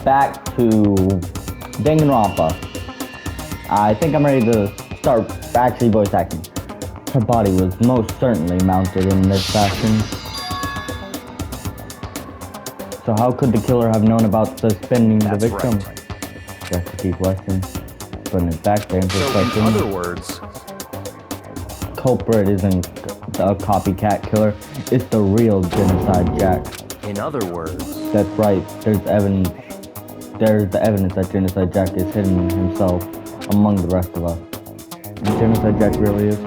back to Danganronpa. I think I'm ready to start actually voice acting. Her body was most certainly mounted in this fashion. So how could the killer have known about suspending the victim? Right. That's the key question. Putting it back there in perspective. In other words, culprit isn't a copycat killer, it's the real Genocide Jack. In other words, that's right, there's the evidence that Genocide Jack is hidden himself among the rest of us. And Genocide Jack really is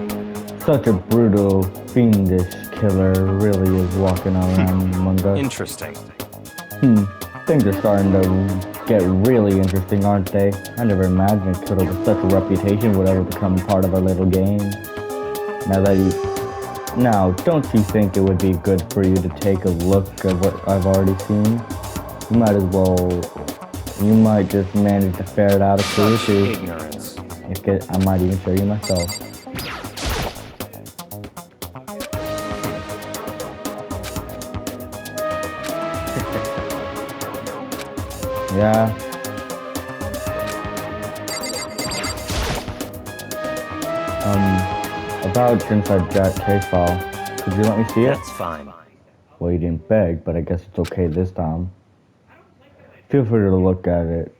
such a brutal, fiendish killer, really is walking around among us. Interesting. Things are starting to get really interesting, aren't they? I never imagined a killer with such a reputation would ever become part of our little game. Now, don't you think it would be good for you to take a look at what I've already seen? You might just manage to ferret out a clue or two. Ignorance. I might even show you myself. Yeah. About Genocide Jack case file. Could you let me see it? That's fine. Well, you didn't beg, but I guess it's okay this time. Feel free to look at it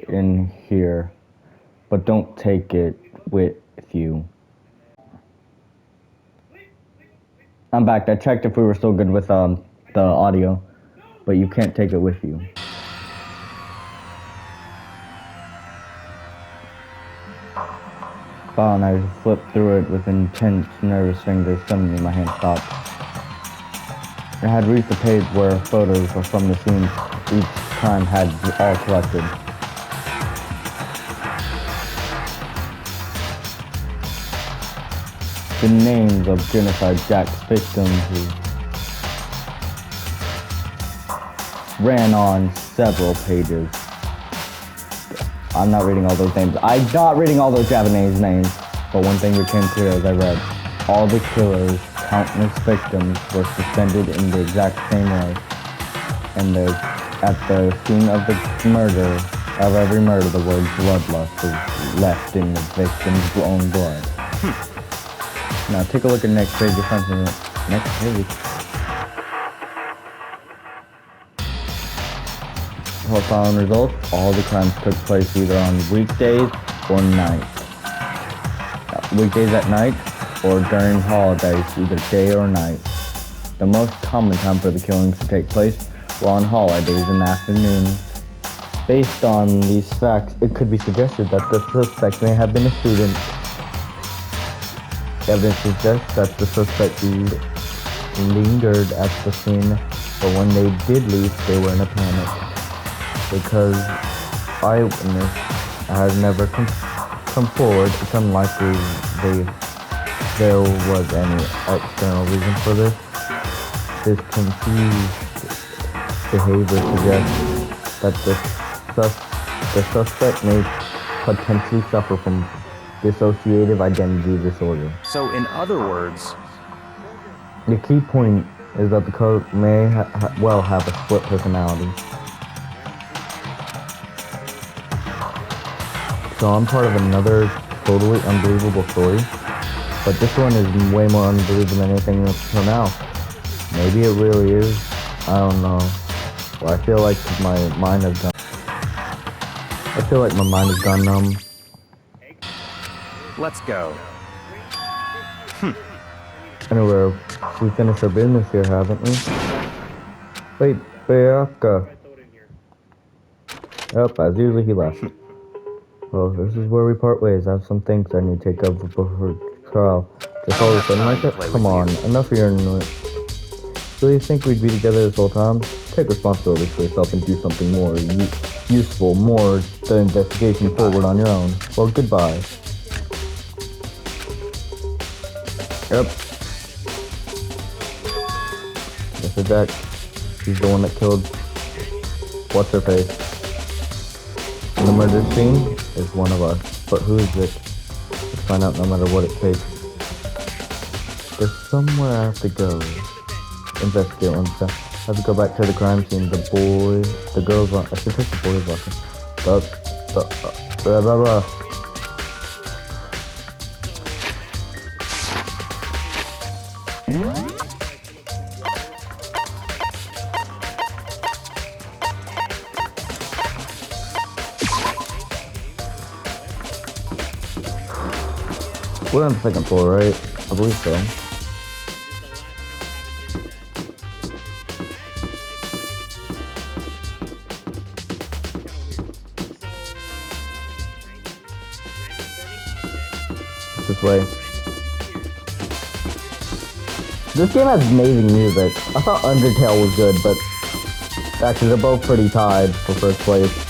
in here, but don't take it with you. I'm back. I checked if we were still good with the audio, but you can't take it with you. Wow, and I flipped through it with intense, nervous fingers. Suddenly, my hand stopped. I had reached the page where photos from the scene each crime had all collected. The names of Genocide Jack's victims ran on several pages. I'm not reading all those names. I'm not reading all those Japanese names. But one thing became clear as I read. All the killers, countless victims, were suspended in the exact same way. And at the scene of every murder, the word bloodlust is left in the victim's own blood. Now take a look at the next page. You'll find something. Next page. Following results, all the crimes took place either on weekdays or nights. Weekdays at night or during holidays, either day or night. The most common time for the killings to take place were on holidays and afternoons. Based on these facts, it could be suggested that the suspect may have been a student. Evidence suggests that the suspect lingered at the scene, but when they did leave, they were in a panic. Because eyewitness has never come forward, it's unlikely there was any external reason for this. This confused behavior suggests that the suspect may potentially suffer from dissociative identity disorder. So, in other words, the key point is that the killer may well have a split personality. So I'm part of another totally unbelievable story, but this one is way more unbelievable than anything until now. Maybe it really is. I don't know. Well, I feel like my mind has gone numb. Let's go. Anyway, we finished our business here, haven't we? Wait, Bayaka. Yep, as usual, he left. Well, this is where we part ways. I have some things I need to take up before trial. Just all of a sudden like that? Come on, enough of your annoyance. Do you think we'd be together this whole time? Take responsibility for yourself and do something more useful, more the investigation forward on your own. Well, goodbye. Yep. Mr. Jack, he's the one that killed What's-Her-Face. And the murder scene is one of us, but who is it? Let's find out no matter what it takes. There's somewhere I have to go. Investigate one stuff. Have to go back to the crime scene. The girls I should take the boys walking. Blah, blah, blah. We're on the second floor, right? I believe so. This way. This game has amazing music. I thought Undertale was good, but actually they're both pretty tied for first place.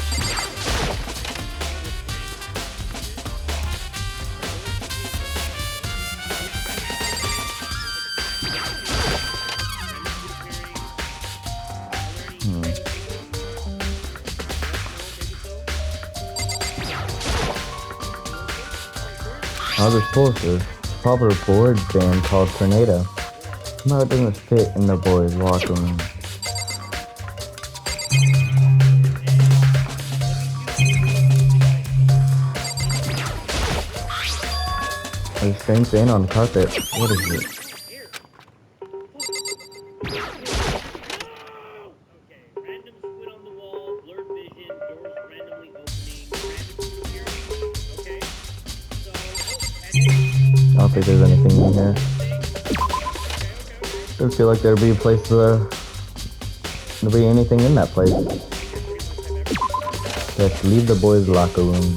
Other sources, popular board band called Tornado. Somehow it doesn't fit in the boys' locker room. There's a strange stain on the carpet. What is it? I don't think there's anything in here. Doesn't feel like there'd be a place there'd be anything in that place. Let's leave the boys' locker room.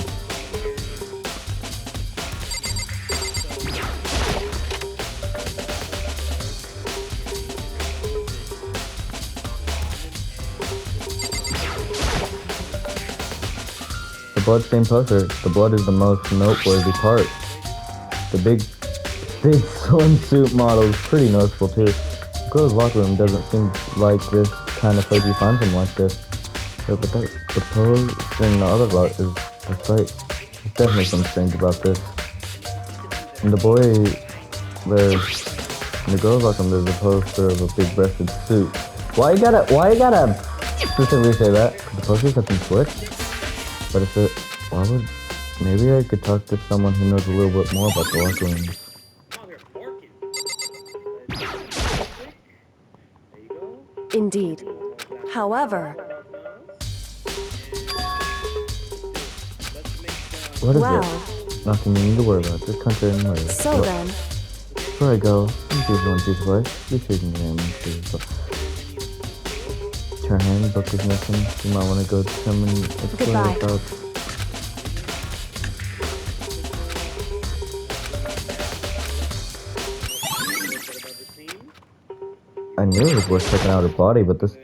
The bloodstained poster. The blood is the most noteworthy part. The big swimsuit model is pretty noticeable too. The girls' locker room doesn't seem like this kind of place you find something like this. Yeah, but the pose in the other lot is that's right. There's definitely something strange about this. In the girls' locker room there's a poster of a big-breasted suit. Why you gotta specifically say that? 'Cause the poster's got some switch. But if it, maybe I could talk to someone who knows a little bit more about the locker rooms. Indeed. However... What is Wow. it? Nothing you need to worry about. Just country and murder. So then... Before I go, please use one piece of advice. Be sure you can your handbook is missing. You might want to go to someone and explain Goodbye. about. I knew it was worth checking out her body, but this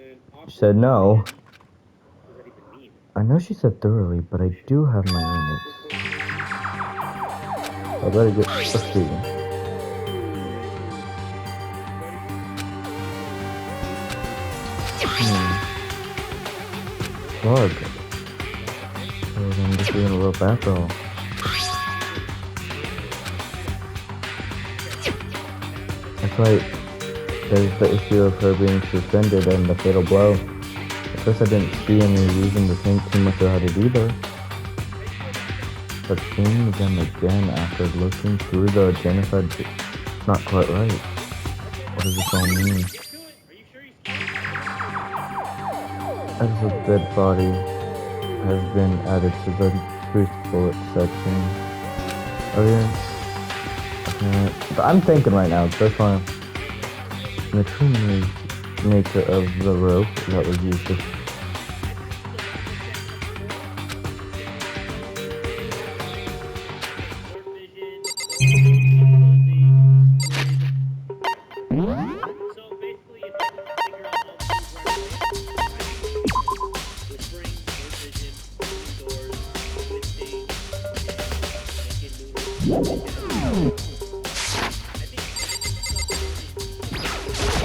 said no. I know she said thoroughly, but I do have my limits. I better get proceeding. Plug. So I'm just doing a little back roll. That's right. There's the issue of her being suspended and the fatal blow. At first I didn't see any reason to think too much about it either. But seeing them again after looking through the genocide, it's not quite right. What does this all mean? As a dead body has been added to the truth bullet section. I'm thinking right now, that's fine. The true nature of the rope that was used to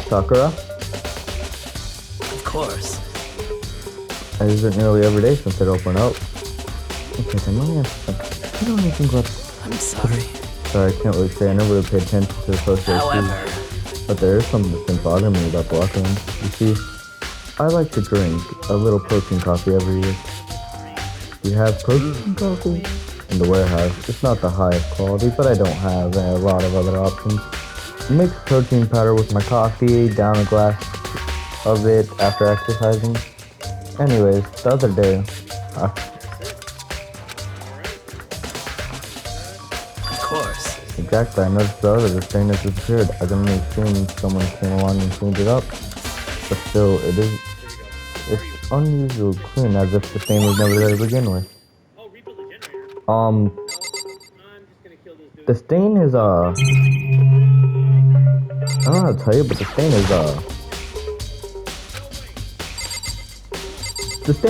Sakura? Of course. I use it nearly every day since it opened up. Okay, then let me ask you something. You know anything about... I'm sorry. Sorry, I can't really say. I never really paid attention to the poster. However, But there is something that's been bothering me about the locker room. You see, I like to drink a little protein coffee every year. We have protein coffee in the warehouse. It's not the highest quality, but I don't have a lot of other options. Mix protein powder with my coffee, down a glass of it after exercising. Anyways, the other day, Of course. exactly, I noticed the other stain has disappeared. I can only assume someone came along and cleaned it up. But still, it's unusually clean, as if the stain was never there to begin with. The stain is, I don't know how to tell you, but the stain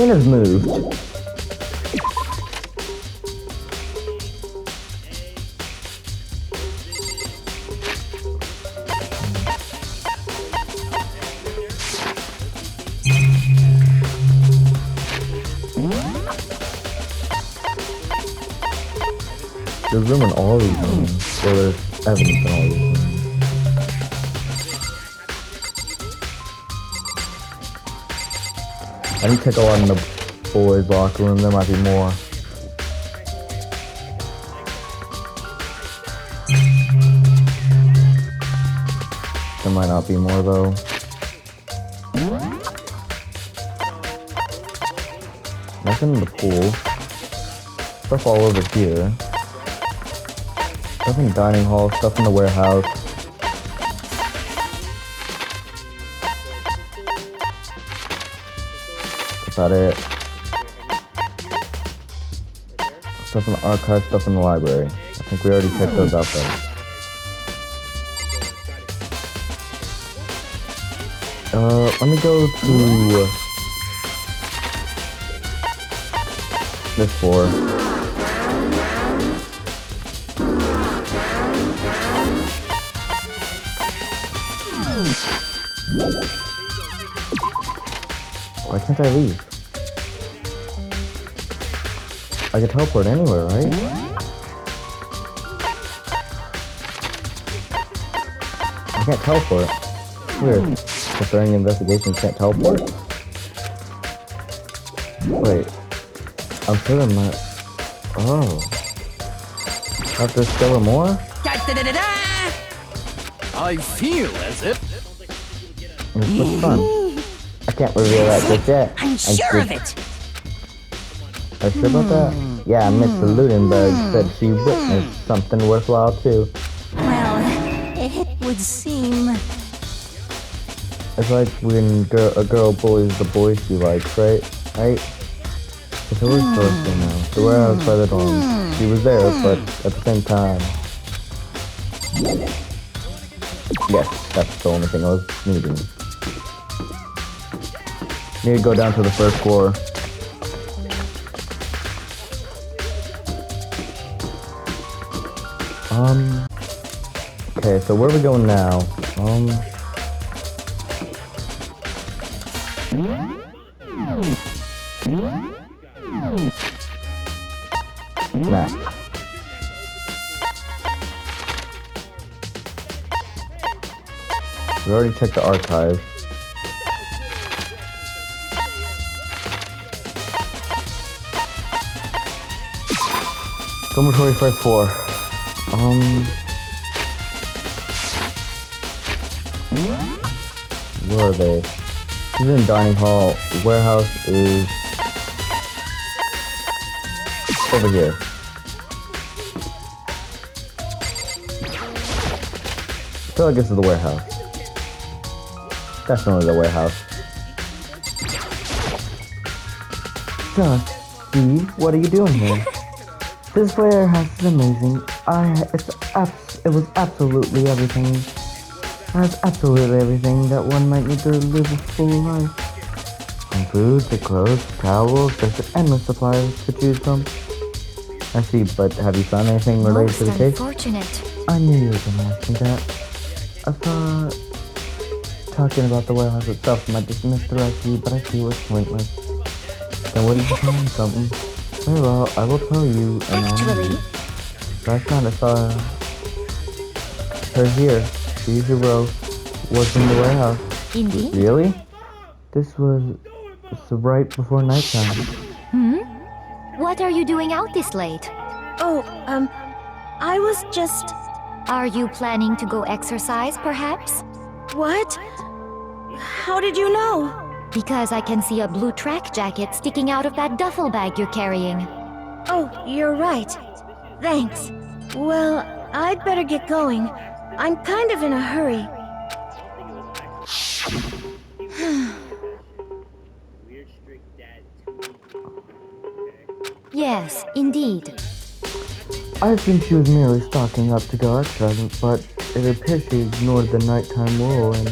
has moved. There's room in all these rooms. Well, there's evidence in all these rooms. I didn't take a lot in the boys' locker room. There might be more. There might not be more, though. Nothing in the pool. Stuff all over here. Stuff in the dining hall, stuff in the warehouse. That's about it. Stuff in the archive, stuff in the library. I think we already checked those out though. Let me go to this floor. Why can't I leave? I can teleport anywhere, right? I can't teleport. Weird. Concerning investigation, can't teleport? Wait. I'm sure I'm not... Oh. I have to discover more? I feel as if... This looks fun. I can't reveal that just yet. I'm sure of it. Are you sure about that? Yeah, Miss Ludenberg said she witnessed something worthwhile too. Well, it would seem... It's like when a girl bullies the boy she likes, right? Right? It's always closer now. The warehouse by the dorm. She was there, but at the same time... Yes, that's the only thing I was needing. Need to go down to the first floor. Okay, so where are we going now? Nah. We already checked the archive. Dormitory first floor. Where are they? This is in dining hall. Warehouse is over here. I feel like this is the warehouse. Definitely the warehouse. Dusty, what are you doing here? This warehouse is amazing. It was absolutely everything. It has absolutely everything that one might need to live a full life. From food to clothes, towels, there's an endless supply to choose from. I see, but have you found anything related Most to the case? unfortunate. I knew you were gonna ask me that. I thought talking about the warehouse itself might dismiss the rest of you, but I see it's pointless. Then what did you find? Something? Very well, I will tell you. Actually, Last night I saw her here. She usually was in the warehouse. indeed. Really? This was right before nighttime. What are you doing out this late? Oh, I was just... Are you planning to go exercise, perhaps? What? How did you know? Because I can see a blue track jacket sticking out of that duffel bag you're carrying. Oh, you're right. Thanks. Well, I'd better get going. I'm kind of in a hurry. Yes, indeed. I assumed she was merely stocking up to go exercising, but it appears she ignored the nighttime rule and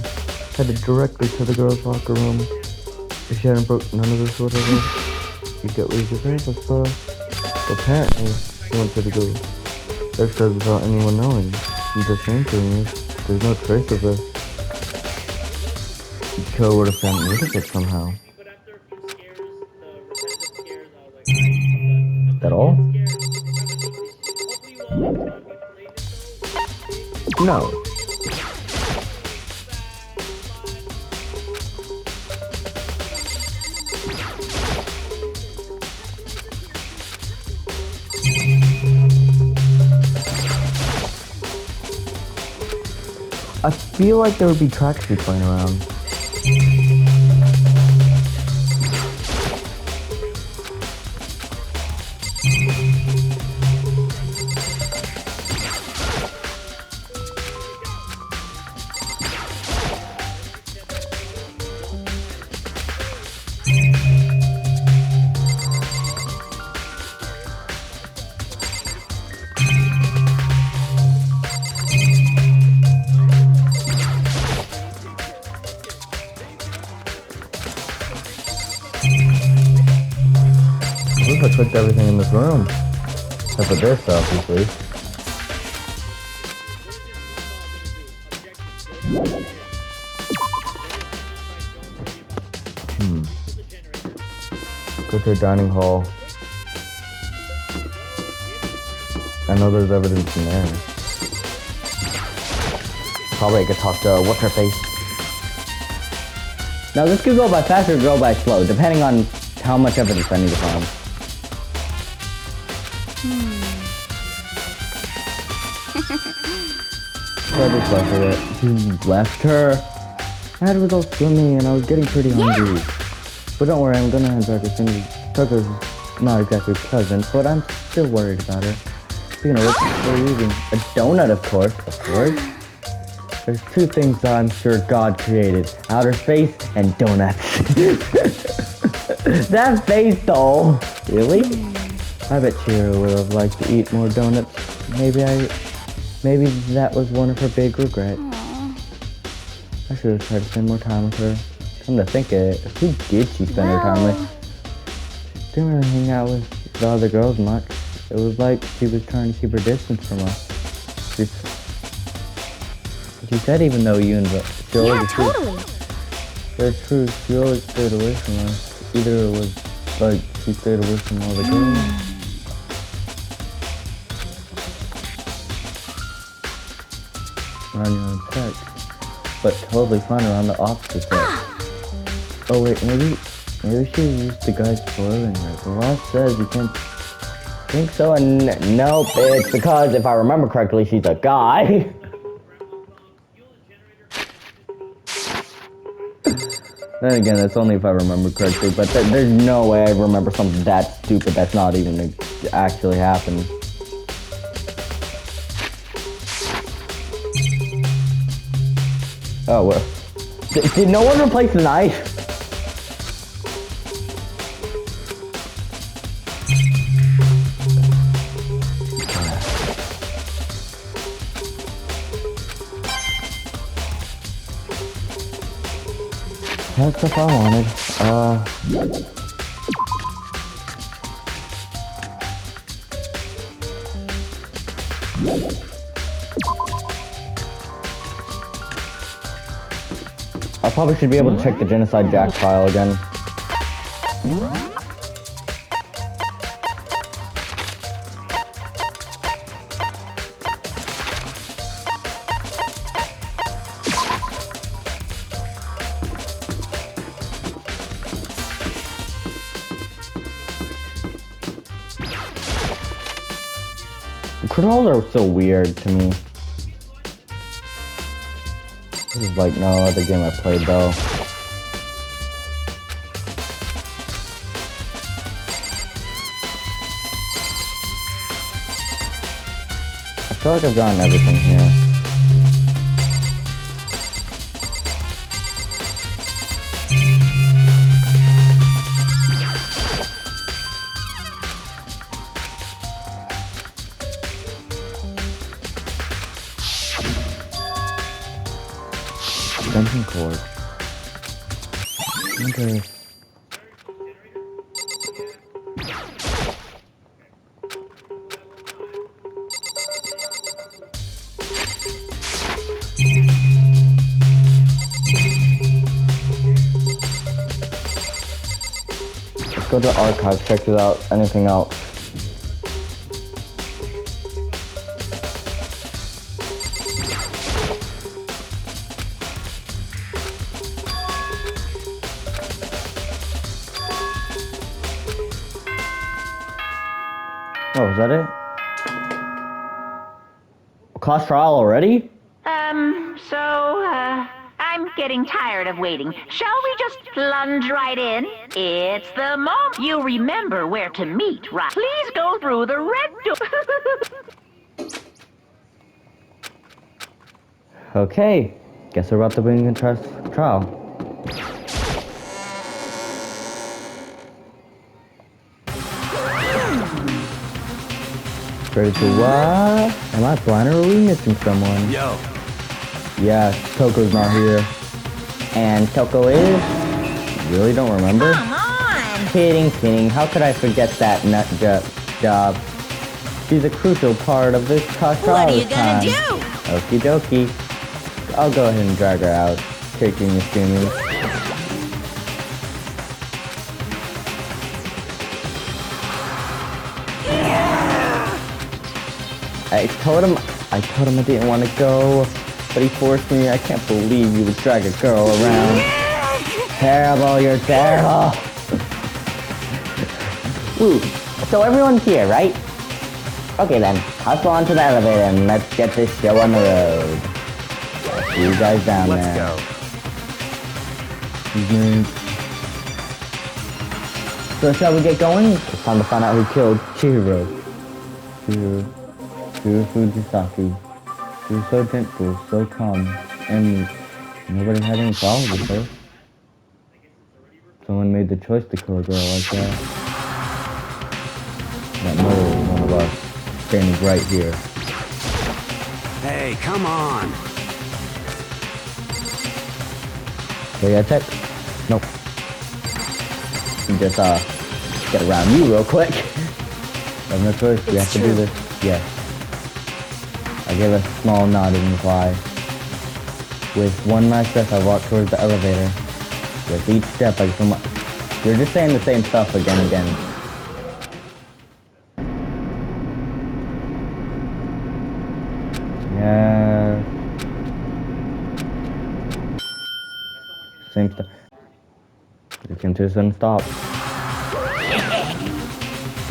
headed directly to the girls' locker room. If she hadn't broke none of this, whatever, you'd get what you deserve, I suppose. Apparently, she wanted to go exercise without anyone knowing. The strange thing is, there's no trace of this. Killer would have found rid of it somehow. That all? No. I feel like there would be tracksuits lying around. I clicked everything in this room. Except for this, obviously. Go to the dining hall. I know there's evidence in there. Probably I could talk to what's-her-face. Now this could go by fast or go by slow, depending on how much evidence I need to find. So I just left her. You left her? I was all swimming and I was getting pretty hungry. But don't worry, I'm gonna head back as soon as Tucker's not exactly pleasant, but I'm still worried about her. Speaking of which, what are you eating? A donut, of course. Of course. There's two things that I'm sure God created. Outer space and donuts. That face though. Really? I bet Chiro would have liked to eat more donuts. Maybe that was one of her big regrets. I should have tried to spend more time with her. Come to think of it, who did she spend her time with? She didn't really hang out with the other girls much. It was like she was trying to keep her distance from us. She said even though you and she always Yeah, totally. That's true, she always stayed away from us. Either it was like she stayed away from all the girls. On your own sex. But totally fine around the opposite sex. Oh wait, maybe she used the guy spoiling her. The law says you can't think so, and nope, it's because if I remember correctly, she's a guy. Then again, that's only if I remember correctly, but there's no way I remember something that stupid that's not even actually happened. Oh, well. Did no one replace the knife? That's stuff I wanted. I probably should be able to check the Genocide Jack file again. The controls are so weird to me. This is like no other game I played though. I feel like I've gotten everything here. Extension cord. Okay. Let's go to the archives, check it out, anything else. Oh, is that it? Class trial already? I'm getting tired of waiting. Shall we just plunge right in? It's the moment. You remember where to meet, right? Please go through the red door. Okay, guess we're about to bring in trial. Ready to what? Am I blind or are we missing someone? Yo. Yeah, Toko's not here. And Toko is? Really don't remember? Come on! Kidding. How could I forget that nut job? She's a crucial part of this trial. What are you gonna do? Okie dokie. I'll go ahead and drag her out, kicking and screaming. I told him I didn't want to go, but he forced me. I can't believe you would drag a girl around. Terrible, you're terrible. Woo, so everyone's here, right? Okay then, hustle onto the elevator and let's get this show on the road. See you guys down there. Let's go. So shall we get going? It's time to find out who killed Chihiro. Chihiro Fujisaki. She was so gentle, so calm, and meek. Nobody had any problem with her. Someone made the choice to kill a girl like that. That murderer was one of us, standing right here. Hey, come on. Okay, I check. Nope. Just get around you real quick. I have no choice. We have to do this. Yes. I give a small nod in reply. With one last step, I walk towards the elevator. With each step, I come up. You're just saying the same stuff again and again. Yeah. Same stuff. You came to a sudden stop.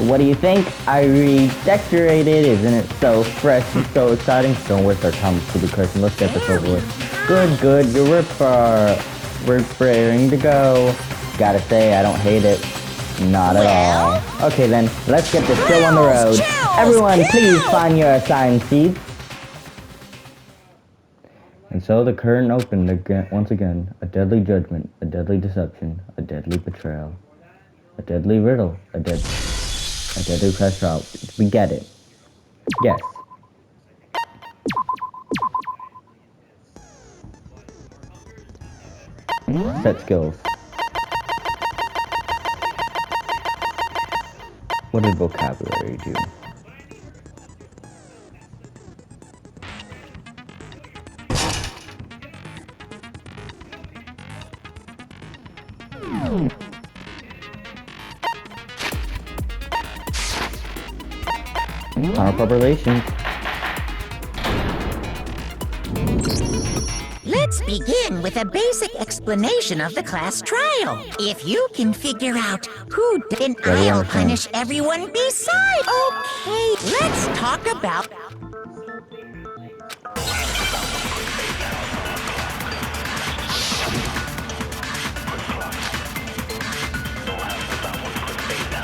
What do you think? I redecorated, isn't it so fresh and so exciting? Don't waste our time with stupid question. Let's get this over with. Good. You're preparing to go. Gotta say, I don't hate it. Not at all. Okay then, let's get this show on the road. Everyone, please find your assigned seats. And so the curtain opened again, once again. A deadly judgment, a deadly deception, a deadly betrayal, a deadly riddle, a deadly crash trial. We get it. Yes. Set skills. What did vocabulary do? Final preparation. Let's begin with a basic explanation of the class trial. If you can figure out who did, then I'll punish everyone beside. Okay, let's talk about...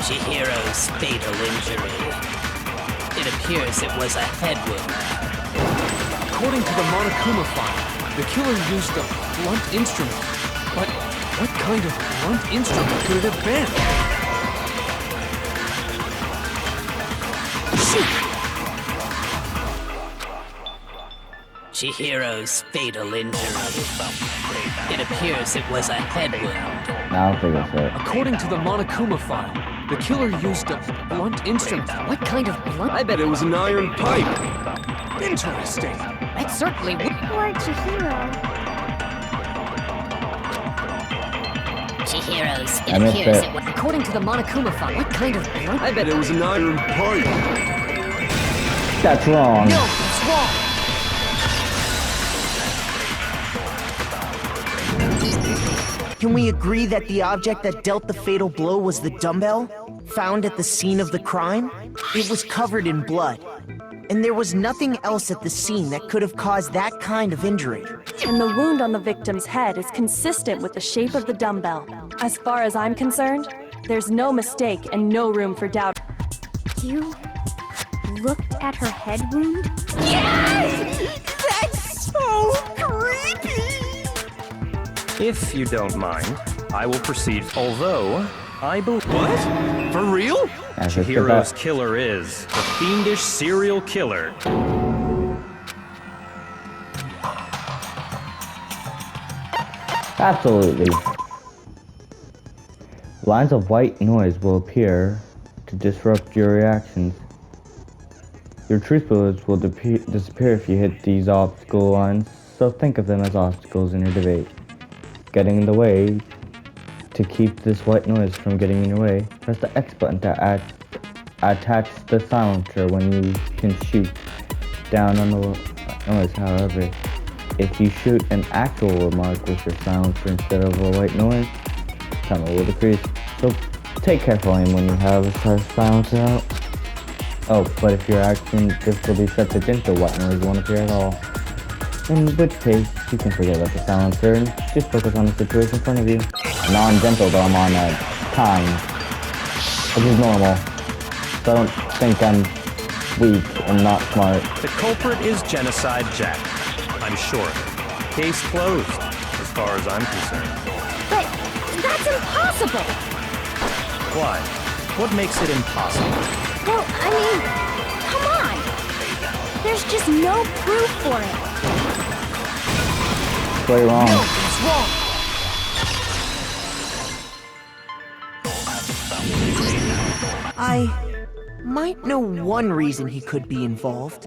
Chihiro's fatal injury. It appears it was a head wound. According to the Monokuma file, the killer used a blunt instrument. But what kind of blunt instrument could it have been? Chihiro's fatal injury. It appears it was a head wound. Now I'll figure it. According to the Monokuma file, the killer used a blunt instrument. What kind of blunt? I bet it was an iron pipe. Interesting. It certainly would. Poor Chihiro. Chihiro's. I missed it. According to the Monokuma file, what kind of blunt? I bet it was an iron pipe. That's wrong. No, it's wrong. Can we agree that the object that dealt the fatal blow was the dumbbell, found at the scene of the crime? It was covered in blood, and there was nothing else at the scene that could have caused that kind of injury. And the wound on the victim's head is consistent with the shape of the dumbbell. As far as I'm concerned, there's no mistake and no room for doubt. You looked at her head wound? Yes! That's so creepy! If you don't mind, I will proceed. Although, I believe... What? For real? Chihiro's killer is the fiendish serial killer. Absolutely. Lines of white noise will appear to disrupt your reactions. Your truth bullets will disappear if you hit these obstacle lines, so think of them as obstacles in your debate. Getting in the way. To keep this white noise from getting in your way, press the X button to attach the silencer when you can shoot down on the noise. However, if you shoot an actual remark with your silencer instead of a white noise, time will decrease. So take careful aim when you have a silencer out. Oh, but if your action difficulty set to gentle, white noise won't appear at all. In which case, you can forget about the silencer and just focus on the situation in front of you. Non-gentle though, I'm on time, which is normal. So I don't think I'm weak and not smart. The culprit is Genocide Jack. I'm sure of it. Case closed, as far as I'm concerned. But that's impossible! Why? What makes it impossible? Well, I mean, come on! There's just no proof for it. Way wrong. No, it's wrong! I might know one reason he could be involved.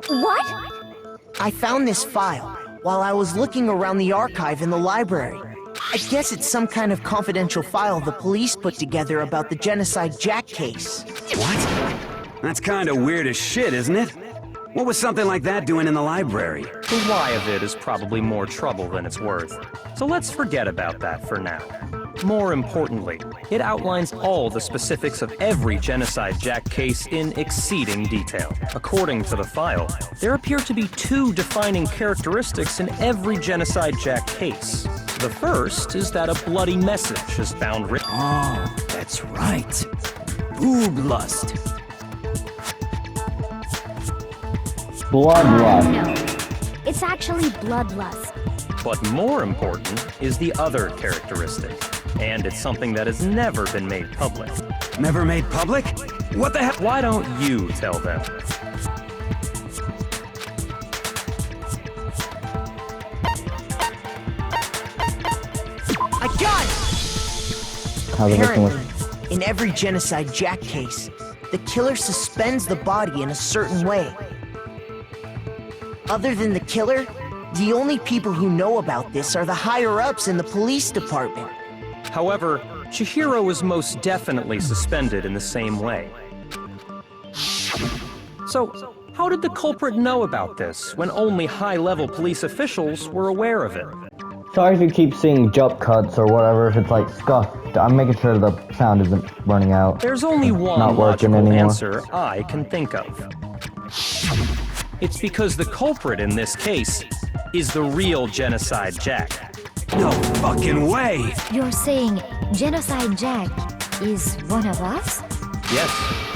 What? I found this file while I was looking around the archive in the library. I guess it's some kind of confidential file the police put together about the Genocide Jack case. What? That's kind of weird as shit, isn't it? What was something like that doing in the library? The why of it is probably more trouble than it's worth. So let's forget about that for now. More importantly, it outlines all the specifics of every Genocide Jack case in exceeding detail. According to the file, there appear to be two defining characteristics in every Genocide Jack case. The first is that a bloody message is found written. Oh, that's right. Boob lust. Bloodlust. No, it's actually bloodlust. But more important is the other characteristic, and it's something that has never been made public. Never made public? What the hell? Why don't you tell them? I got it! How the victim was... Apparently, in every Genocide Jack case, the killer suspends the body in a certain way. Other than the killer, the only people who know about this are the higher-ups in the police department. However, Chihiro was most definitely suspended in the same way. So, how did the culprit know about this when only high-level police officials were aware of it? Sorry if you keep seeing jump cuts or whatever, if it's like scuffed. I'm making sure the sound isn't running out. There's only one Not working logical anymore. answer I can think of. It's because the culprit in this case is the real Genocide Jack. No fucking way! You're saying Genocide Jack is one of us? Yes,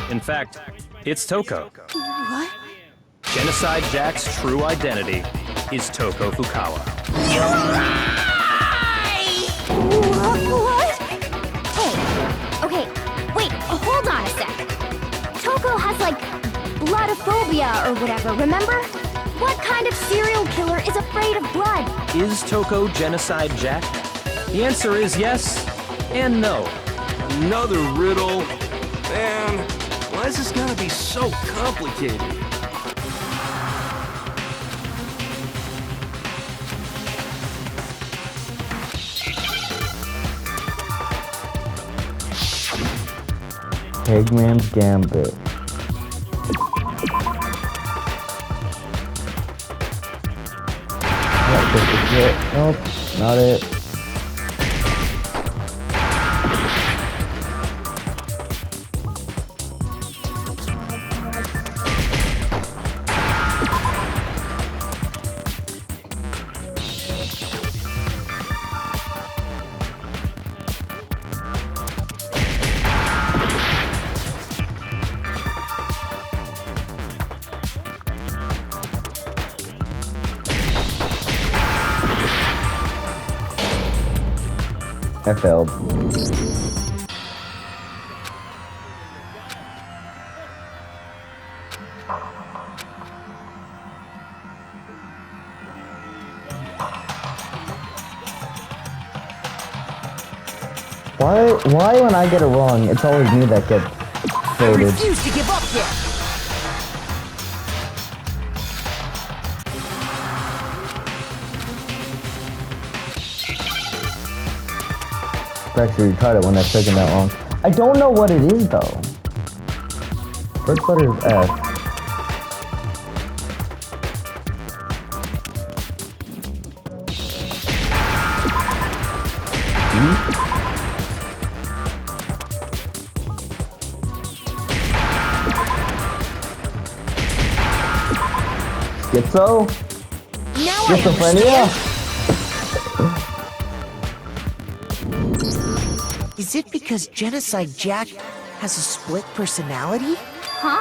in fact, it's Toko. What? Genocide Jack's true identity is Toko Fukawa. What? Hey, okay, wait, hold on a sec. Toko has like bloodophobia or whatever, remember? What kind of serial killer is afraid of blood? Is Toko Genocide Jack? The answer is yes and no. Another riddle? Man, why is this gotta be so complicated? Eggman's Gambit. Nope, not it. I failed. Why when I get it wrong, it's always me that gets faded. Refuse to give up yet. Actually, tried it when that's taking that long. I don't know what it is though. First letter is F. Schizo? Now Schizophrenia? Is it because Genocide Jack has a split personality? Huh?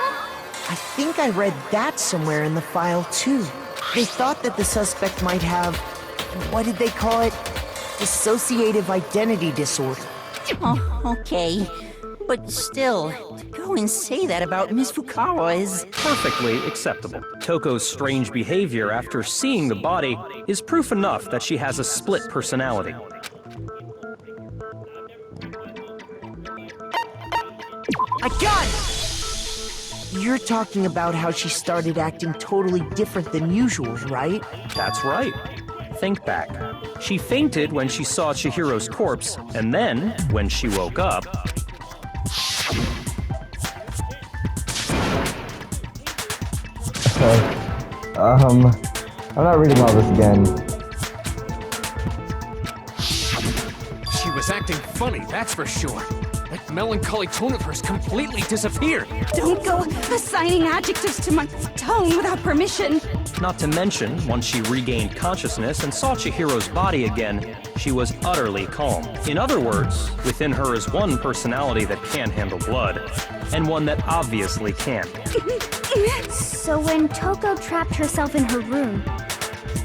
I think I read that somewhere in the file too. They thought that the suspect might have, what did they call it? Dissociative identity disorder. Oh, okay. But still, to go and say that about Miss Fukawa is... Perfectly acceptable. Toko's strange behavior after seeing the body is proof enough that she has a split personality. I got it! You're talking about how she started acting totally different than usual, right? That's right. Think back. She fainted when she saw Chihiro's corpse, and then, when she woke up... I'm not reading all this again. She was acting funny, that's for sure. That melancholy tone of hers completely disappeared. Don't go assigning adjectives to my tongue without permission. Not to mention, once she regained consciousness and saw Chihiro's body again, she was utterly calm. In other words, within her is one personality that can handle blood, and one that obviously can't. So when Toko trapped herself in her room,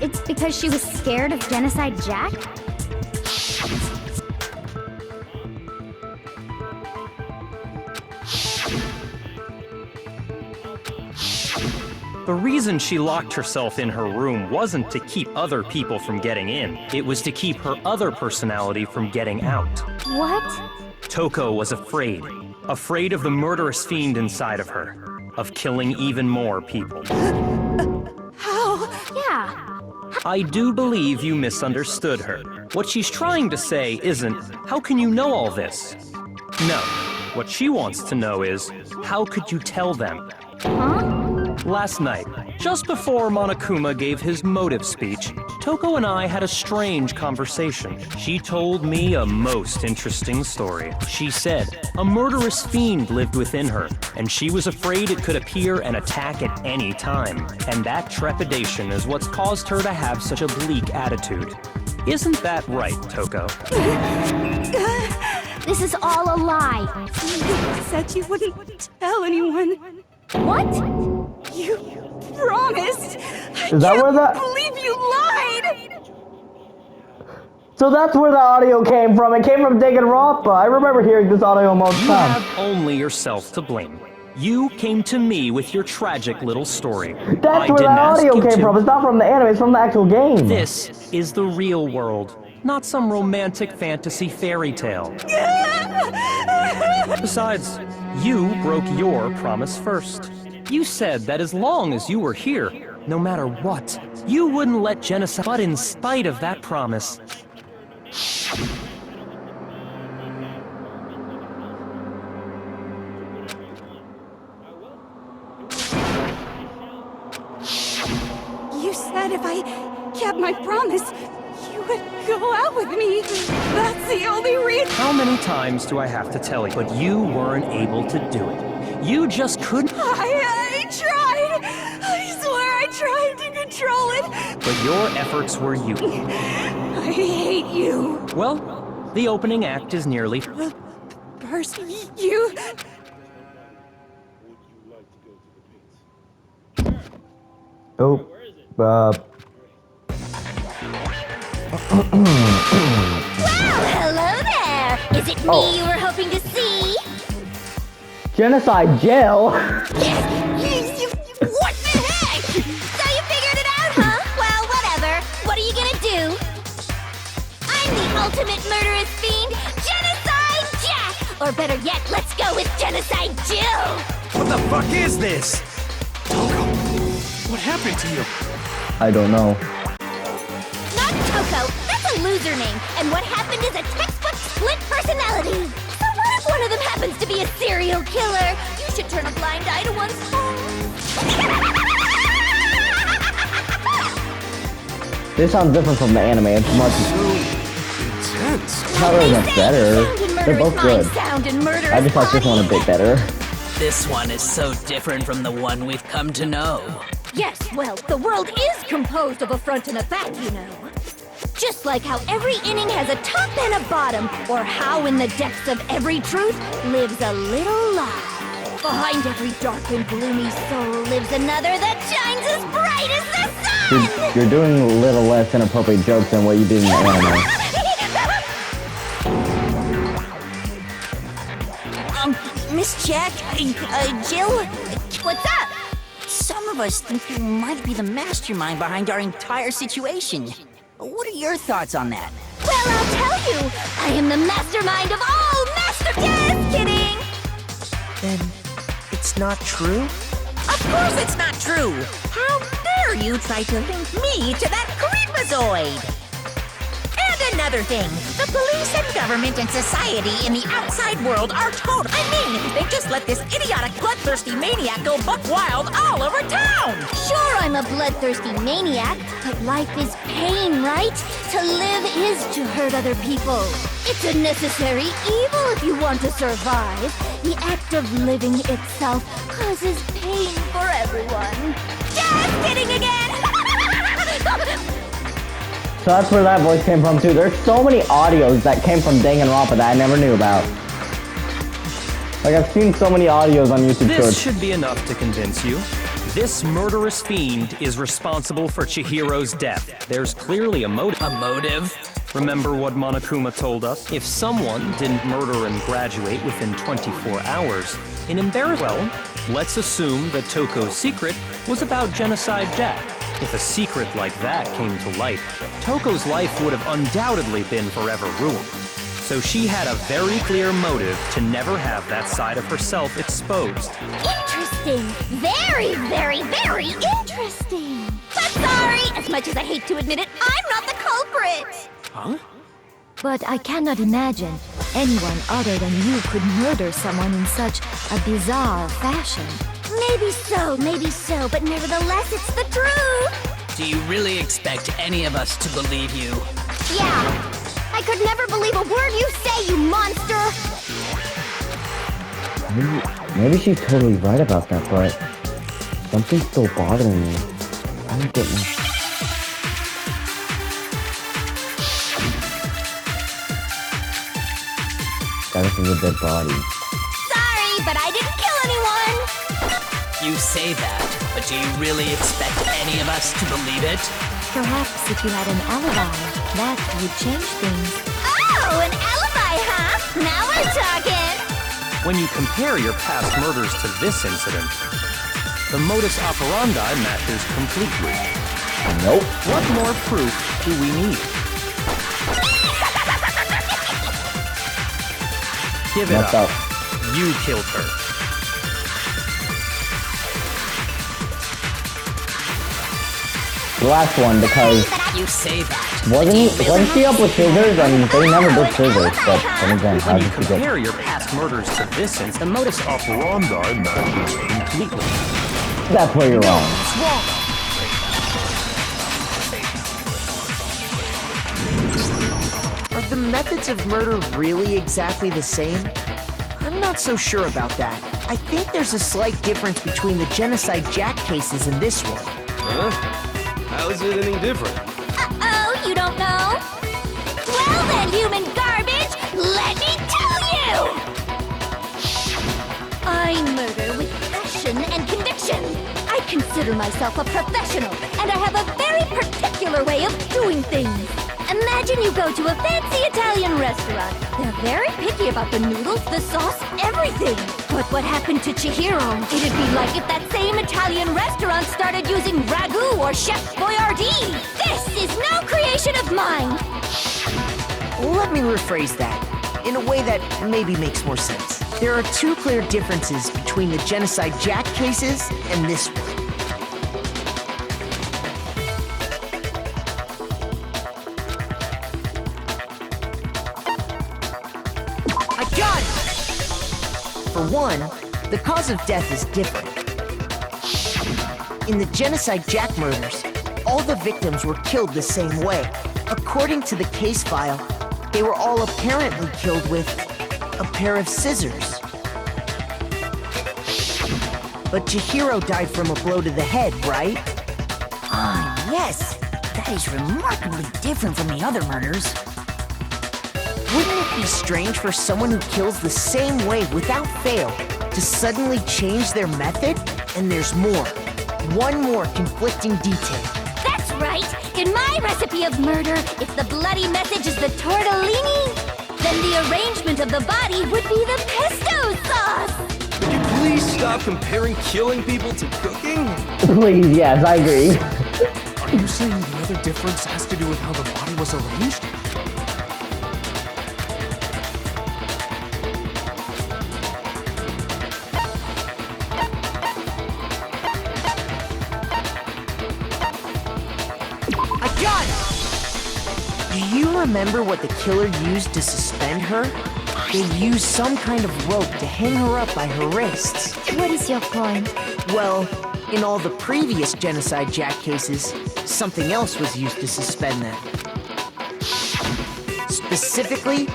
it's because she was scared of Genocide Jack? The reason she locked herself in her room wasn't to keep other people from getting in. It was to keep her other personality from getting out. What? Toko was afraid. Afraid of the murderous fiend inside of her. Of killing even more people. How? Yeah. I do believe you misunderstood her. What she's trying to say isn't, how can you know all this? No. What she wants to know is, how could you tell them? Huh? Last night, Just before Monokuma gave his motive speech, Toko and I had a strange conversation. She told me a most interesting story. She said a murderous fiend lived within her, and she was afraid it could appear and attack at any time. And that trepidation is what's caused her to have such a bleak attitude. Isn't that right, Toko? This is all a lie. You said you wouldn't tell anyone. What? You promised. Is that where that? I can't believe you lied. So that's where the audio came from. It came from Danganronpa. I remember hearing this audio most You times. have only yourself to blame. You came to me with your tragic little story. That's where the audio came from. It's not from the anime, it's from the actual game. This is the real world, not some romantic fantasy fairy tale. Besides, you broke your promise first. You said that as long as you were here, no matter what, you wouldn't let genocide. But in spite of that promise, You said if I kept my promise, you would go out with me. That's the only reason. how many times do I have to tell you? But you weren't able to do it. You just couldn't. I tried. I swear I tried to control it. But your efforts were useless. I hate you. Well, the opening act is nearly. First, you. Oh, Well, hello there. Is it me you were hoping to see? Genocide jail? What the heck? So you figured it out, huh? Well, whatever. What are you gonna do? I'm the ultimate murderous fiend, Genocide Jack! Or better yet, let's go with Genocide Jill! What the fuck is this? What happened to you? I don't know. Not Toko! That's a loser name! And what happened is a textbook split personality! So what if one of them happens to be a serial killer? You should turn a blind eye to one's This sounds different from the anime. It's much intense. not really much better. They're both good. I just like this one a bit better. This one is so different from the one we've come to know. Yes, well, the world is composed of a front and a back, you know. Just like how every inning has a top and a bottom, or how in the depths of every truth lives a little lie. Behind every dark and gloomy soul lives another that shines as bright as the sun! You're doing a little less inappropriate jokes than what you did in the anime. Miss Jack, Jill? What's up? Some of us think you might be the mastermind behind our entire situation. What are your thoughts on that? Well, I'll tell you! I am the mastermind of all master... Just kidding! Then it's not true? Of course it's not true! How dare you try to link me to that creepazoid! And another thing, the police and government and society in the outside world are total. I mean, they just let this idiotic bloodthirsty maniac go buck wild all over town! Sure, I'm a bloodthirsty maniac, but life is pain, right? To live is to hurt other people. It's a necessary evil if you want to survive. The act of living itself causes pain for everyone. Just kidding again! So that's where that voice came from too. There's so many audios that came from Danganronpa that I never knew about. Like I've seen so many audios on YouTube This shorts. should be enough to convince you. This murderous fiend is responsible for Chihiro's death. There's clearly a motive. A motive? Remember what Monokuma told us? If someone didn't murder and graduate within 24 hours, well, let's assume that Toko's secret was about Genocide Jack. If a secret like that came to light, Toko's life would have undoubtedly been forever ruined. So she had a very clear motive to never have that side of herself exposed. Interesting. Very, very, very interesting. But sorry, as much as I hate to admit it, I'm not the culprit. Huh? But I cannot imagine anyone other than you could murder someone in such a bizarre fashion. Maybe so, but nevertheless, it's the truth! Do you really expect any of us to believe you? Yeah! I could never believe a word you say, you monster! Maybe she's totally right about that, but something's still bothering me. I don't get my... That is a dead body. Sorry, but I didn't kill anyone! You say that, but do you really expect any of us to believe it? Perhaps if you had an alibi, that would change things. Oh, an alibi, huh? Now we're talking! When you compare your past murders to this incident, the modus operandi matches completely. Nope. What more proof do we need? Give it up. You killed her. The last one, because You say that. wasn't she up with scissors? I mean, they never did scissors, but then again, how When you did she get... compare your past murders to this incident, the modus operandi matches completely. That's where you're wrong. Are the methods of murder really exactly the same? I'm not so sure about that. I think there's a slight difference between the Genocide Jack cases and this one. Huh? How is it any different? Uh-oh, you don't know? Well then, human garbage, let me tell you! I murder with passion and conviction. I consider myself a professional, and I have a very particular way of doing things. Imagine you go to a fancy Italian restaurant. They're very picky about the noodles, the sauce, everything. But what happened to Chihiro? It'd be like if that same Italian restaurant started using ragu or Chef Boyardee. This is no creation of mine. Let me rephrase that, in a way that maybe makes more sense. There are two clear differences between the Genocide Jack cases and this one. For one, the cause of death is different. In the Genocide Jack murders, all the victims were killed the same way. According to the case file, they were all apparently killed with a pair of scissors. But Chihiro died from a blow to the head, right? Ah, yes. That is remarkably different from the other murders. Wouldn't it be strange for someone who kills the same way without fail to suddenly change their method? And there's more. One more conflicting detail. That's right! In my recipe of murder, if the bloody message is the tortellini, then the arrangement of the body would be the pesto sauce! Could you please stop comparing killing people to cooking? Please, yes, I agree. Are you saying the other difference has to do with how the body was arranged? Do you remember what the killer used to suspend her? They used some kind of rope to hang her up by her wrists. What is your point? Well, in all the previous Genocide Jack cases, something else was used to suspend them. Specifically,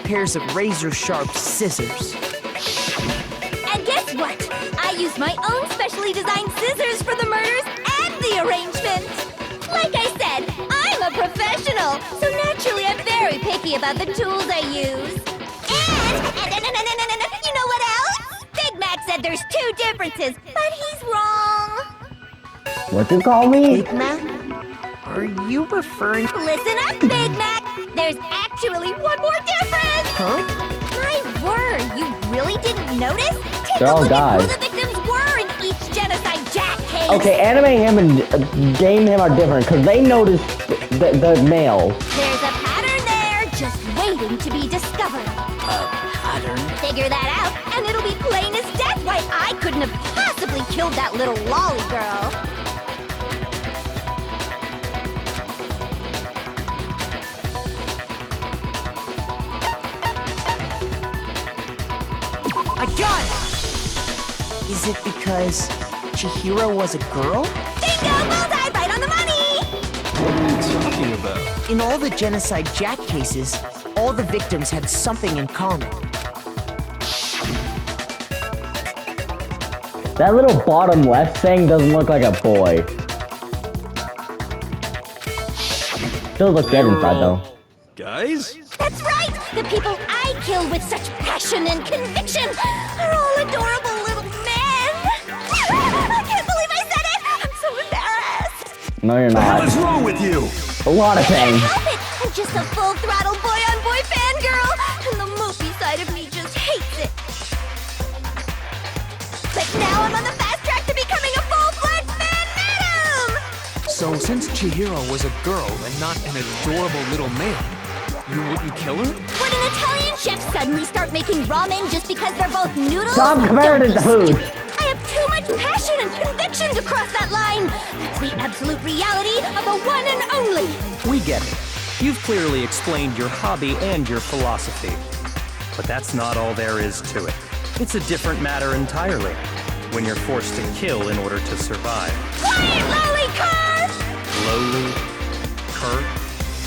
pairs of razor-sharp scissors. And guess what? I used my own specially designed scissors for the murders and the arrangement! Like I said, I'm a professional, so naturally I'm very picky about the tools I use. And you know what else? Big Mac said there's two differences, but he's wrong. What you call me? Big Mac? Are you referring... Listen up, Big Mac! There's actually one more difference! Huh? My word, you really didn't notice? Take They're a all look guys. at who the victims were in each Genocide Jack case! Okay, Anime him and Game him are different, because they noticed the male. There's a pattern there, just waiting to be discovered. Pattern? Figure that out, and it'll be plain as death why I couldn't have possibly killed that little lolly girl. Is it because Chihiro was a girl? Bingo! Bullseye! Right on the money! What are you talking about? In all the Genocide Jack cases, all the victims had something in common. That little bottom left thing doesn't look like a boy. Still look dead inside though. Guys? That's right! The people I kill with such passion and conviction are all adorable little men! I can't believe I said it! I'm so embarrassed! No, you're What the hell not. is wrong with you? A lot of I can't things. help it! I'm just a full-throttle boy-on-boy fangirl! And the movie side of me just hates it! But now I'm on the fast track to becoming a full-fledged fan madam! So since Chihiro was a girl and not an adorable little man, you wouldn't kill her? Would an Italian chef suddenly start making ramen just because they're both noodles? Stop comparing it to food. I have too much passion and conviction to cross that line! That's the absolute reality of a one and only! We get it. You've clearly explained your hobby and your philosophy. But that's not all there is to it. It's a different matter entirely. When you're forced to kill in order to survive. Quiet, lowly cur! Lowly? Cur?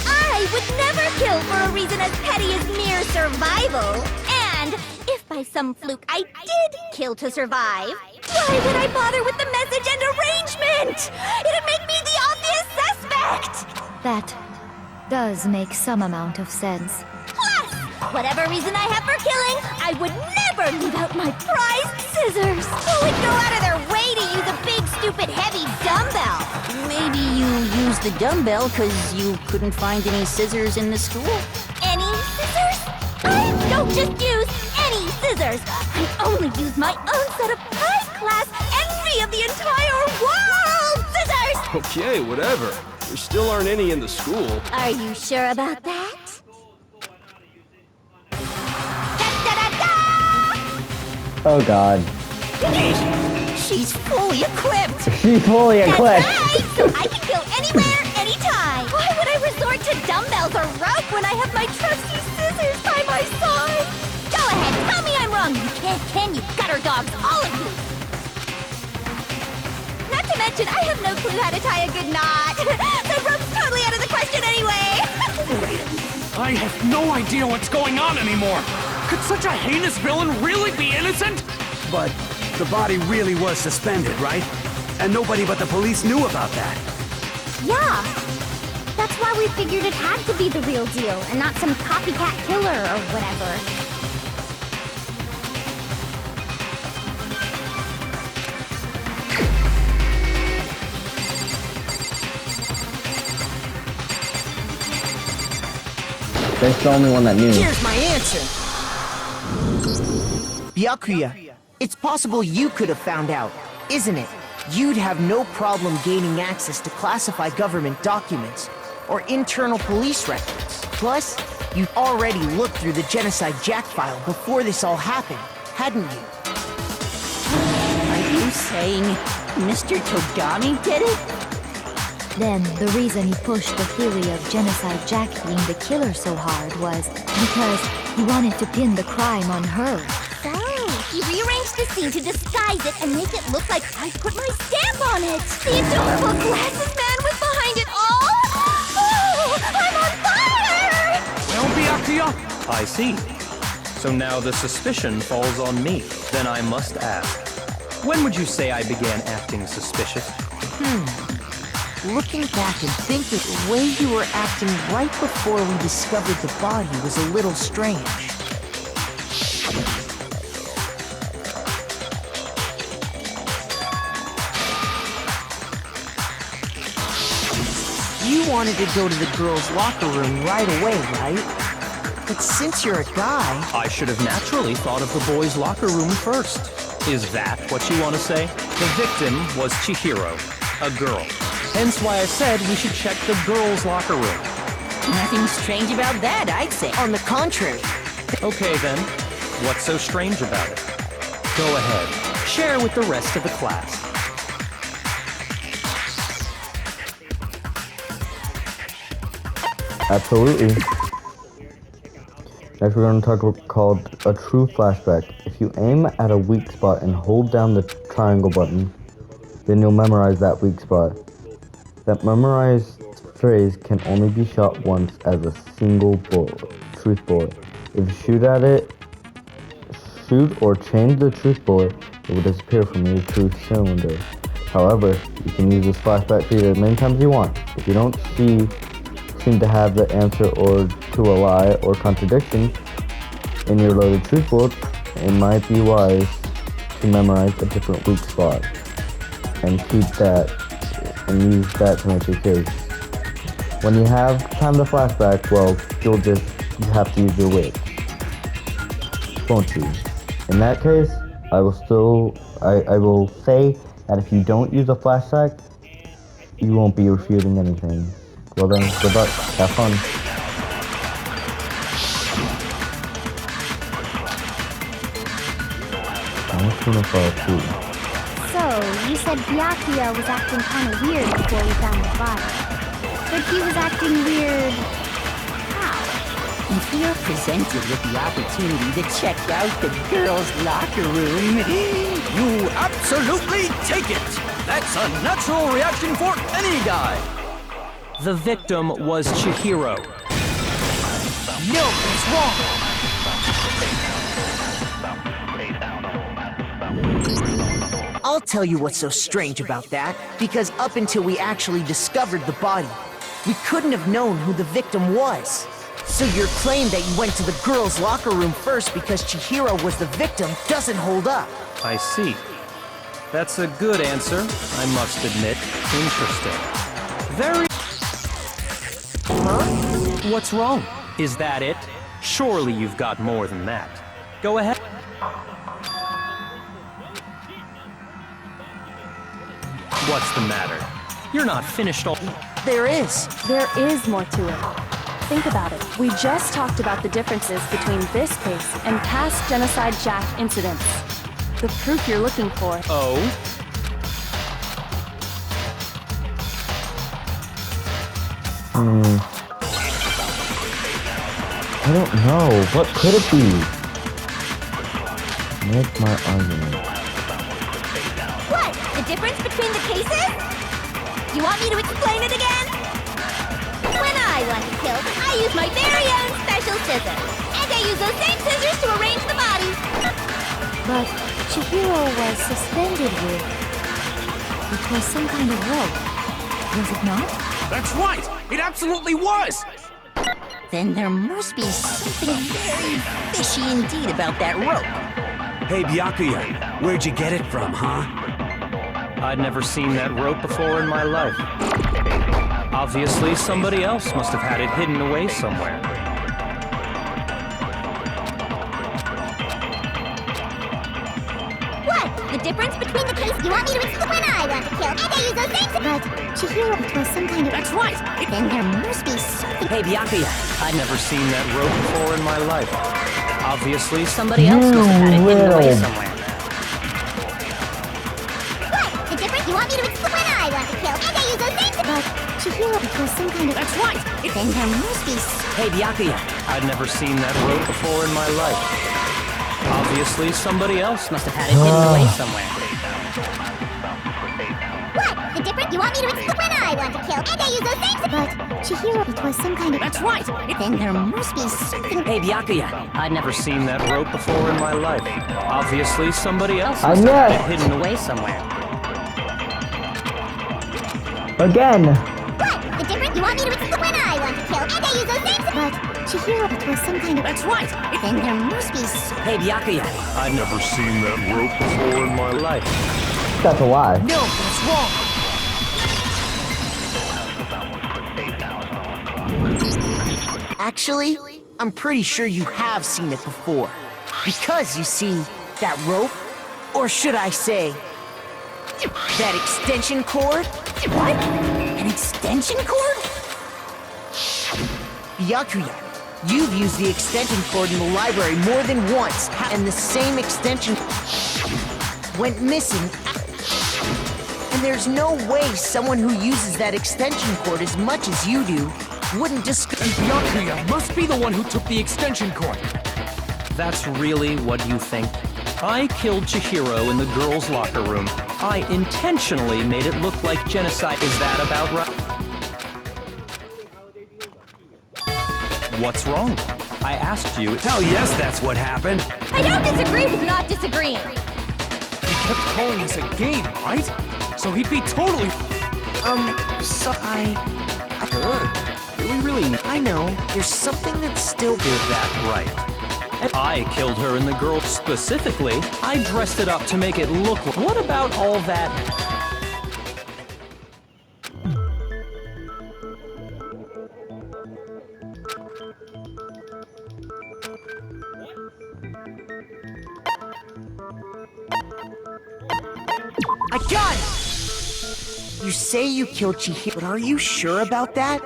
I would never kill for a reason as petty as mere survival. And if by some fluke I did kill to survive, why would I bother with the message and arrangement? It'd make me the obvious suspect! That does make some amount of sense. Plus, whatever reason I have for killing, I would never leave out my prized scissors. Who would go out of their way to use a big, stupid, heavy dumbbell? Maybe you used the dumbbell because you couldn't find any scissors in the school? Any scissors? I don't just use any scissors. I only use my own set of high-class envy of the entire world scissors! Okay, whatever. There still aren't any in the school. Are you sure about that? Da-da-da-da! Oh god. She's fully equipped! She's fully That's equipped. right! So I can go anywhere, anytime! Why would I resort to dumbbells or rope when I have my trusty scissors by my side? Go ahead, tell me I'm wrong! You can't, can you, gutter dogs, all of you! Not to mention, I have no clue how to tie a good knot! The rope's totally out of the question anyway! I have no idea what's going on anymore. Could such a heinous villain really be innocent? But the body really was suspended, right? And nobody but the police knew about that. Yeah. That's why we figured it had to be the real deal and not some copycat killer or whatever. There's the only one that knew. Here's my answer! Byakuya, it's possible you could have found out, isn't it? You'd have no problem gaining access to classified government documents or internal police records. Plus, you'd already looked through the Genocide Jack file before this all happened, hadn't you? Are you saying Mr. Togami did it? Then, the reason he pushed the theory of Genocide Jack being the killer so hard was because he wanted to pin the crime on her. So, he rearranged the scene to disguise it and make it look like I put my stamp on it! The adorable glasses man was behind it all! Oh, I'm on fire! Well, Byakuya, I see. So now the suspicion falls on me. Then I must ask, when would you say I began acting suspicious? Looking back and think that the way you were acting right before we discovered the body was a little strange. You wanted to go to the girls' locker room right away, right? But since you're a guy... I should have naturally thought of the boys' locker room first. Is that what you want to say? The victim was Chihiro, a girl. Hence why I said we should check the girls' locker room. Nothing strange about that, I'd say. On the contrary. Okay then, what's so strange about it? Go ahead, share with the rest of the class. Absolutely. Next we're going to talk about called a true flashback. If you aim at a weak spot and hold down the triangle button, then you'll memorize that weak spot. That memorized phrase can only be shot once as a single truth bullet. If you shoot or change the truth bullet, it will disappear from your truth cylinder. However, you can use this flashback feature as many times as you want. If you don't seem to have the answer or to a lie or contradiction in your loaded truth bullet, it might be wise to memorize a different weak spot and keep that and use that to make your case. When you have time to flashback, well, you have to use your wits, won't you? In that case, I will say that if you don't use a flashback, you won't be refuting anything. Well then, good luck. Have fun. So, you said Byakuya was acting kind of weird before we found the body. But he was acting weird... how? If you're presented with the opportunity to check out the girls' locker room, You absolutely take it! That's a natural reaction for any guy! The victim was Chihiro. No, it's wrong! I'll tell you what's so strange about that, because up until we actually discovered the body, we couldn't have known who the victim was. So your claim that you went to the girls' locker room first because Chihiro was the victim doesn't hold up. I see. That's a good answer, I must admit. Interesting. Very... Huh? What's wrong? Is that it? Surely you've got more than that. Go ahead. What's the matter? You're not finished all... There is. There is more to it. Think about it. We just talked about the differences between this case and past Genocide Jack incidents. The proof you're looking for. Oh? I don't know. What could it be? Make my argument. What? The difference between the cases? You want me to explain it again? When I want to kill, I use my very own special scissors. And I use those same scissors to arrange the bodies. But Chihiro was suspended with... it was some kind of rope. Was it not? That's right! It absolutely was! then there must be something very fishy indeed about that rope. Hey, Byakuya, where'd you get it from, huh? I'd never seen that rope before in my life. Obviously, somebody else must have had it hidden away somewhere. What? The difference between the case you want me to explain when I want to kill, and I use those same... But Chihiro, it was some kind of... That's right! Then there must be something... Hey, Byakuya! I'd never seen that rope before in my life. Obviously, somebody else must have had it hidden away somewhere. What? The difference you want me to explain when I want to kill, and I use those same... But Chihiro, it was some kind of... That's right! Then there must be... Hey, Byakuya! I'd never seen that rope before in my life. Obviously, somebody else must have had it hidden away somewhere. What? The difference you want me to explain when I want to kill, and I use those same... But Chihiro, it was some kind of... That's right! Then there must be something... Hey, Byakuya! I'd never seen that rope before in my life. Obviously, somebody else must have had it hidden away somewhere. Again! What? The difference you want me to explain when I want to kill, and I use those same... But Chihiro, it was some kind of... That's right! Then there must be... Hey, Byakuya! I'd never seen that rope before in my life. That's a lie. No, that's wrong! Actually, I'm pretty sure you have seen it before. Because, you see, that rope, or should I say, that extension cord? What? An extension cord? Byakuya, you've used the extension cord in the library more than once, and the same extension went missing. And there's no way someone who uses that extension cord as much as you do wouldn't discuss. And Byakuya must be the one who took the extension cord. That's really what you think? I killed Chihiro in the girls' locker room. I intentionally made it look like genocide. Is that about right? What's wrong? I asked you. Hell yes, that's what happened. I don't disagree with not disagreeing. He kept calling this a game, right? So he'd be totally... So Do we really... I know, there's something that's still... Is that right? I killed her in the girls. Specifically, I dressed it up to make it look... What about all that... I got it! You say you killed Chihiro, but are you sure about that?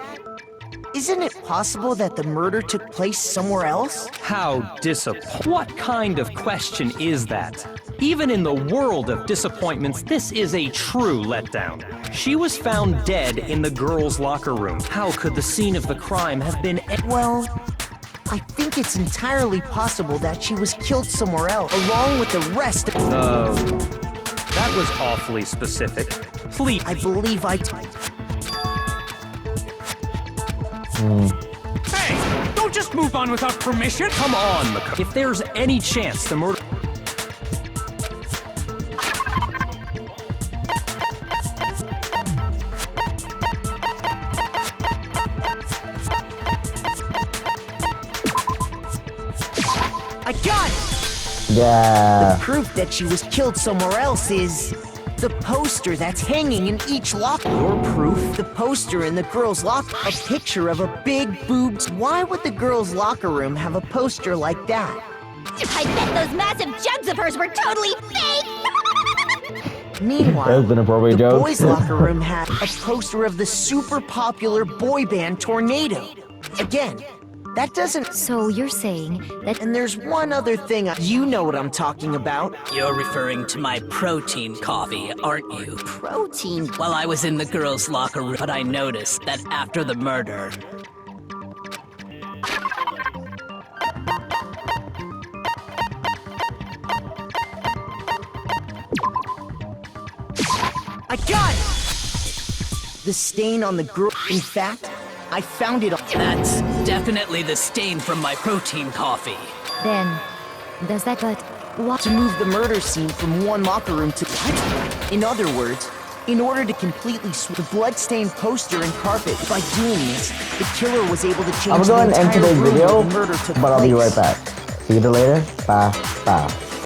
Isn't it possible that the murder took place somewhere else? How disappointing. What kind of question is that? Even in the world of disappointments, this is a true letdown. She was found dead in the girls' locker room. How could the scene of the crime have been... Well, I think it's entirely possible that she was killed somewhere else, along with the rest of... Oh, that was awfully specific. Please... I believe I... Hey! Don't just move on without permission! Come on, McCoy. If there's any chance the murder... I got it! Yeah. The proof that she was killed somewhere else is... the poster that's hanging in each locker. Your proof? The poster in the girls' locker. A picture of a big boobs. Why would the girls' locker room have a poster like that? I bet those massive jugs of hers were totally fake! Meanwhile, That was an appropriate the joke. boys' locker room had a poster of the super popular boy band Tornado. Again, that doesn't... So you're saying that... And there's one other thing. You know what I'm talking about. You're referring to my protein coffee, aren't you? Protein... Well, I was in the girls' locker room, but I noticed that after the murder... I got it! The stain on the girl... In fact, I found it on... That's definitely the stain from my protein coffee. Then, does that but... What? To move the murder scene from one locker room to... What? In other words, in order to completely the blood-stained poster and carpet, by doing this, the killer was able to change I'm going to end today's video, the murder took but I'll be place. right back. See you later. Bye. Bye.